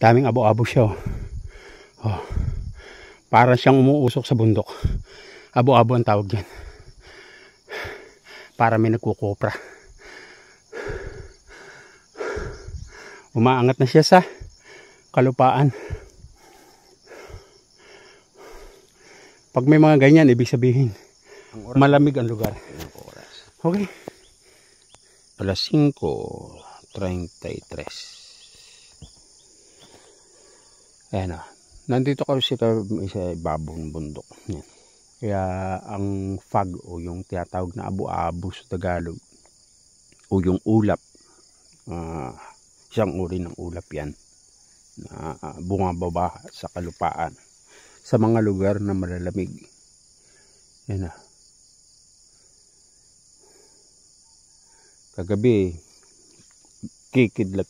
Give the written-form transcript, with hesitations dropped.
Daming abo-abo siya. Oh. Para siyang umuusok sa bundok. Abo-abo ang tawag yan. Para may nagkukopra. Umaangat na siya sa kalupaan. Pag may mga ganyan, ibig sabihin malamig ang lugar. Okay. Alas 5:33. Ayan o. Nandito kasi sa ibabaw ng bundok. Yan. Kaya ang fog o yung tinatawag na abo-abo sa Tagalog o yung ulap, isang uri ng ulap yan na bumababa sa kalupaan sa mga lugar na malalamig. Yan na. Kagabi kikidlat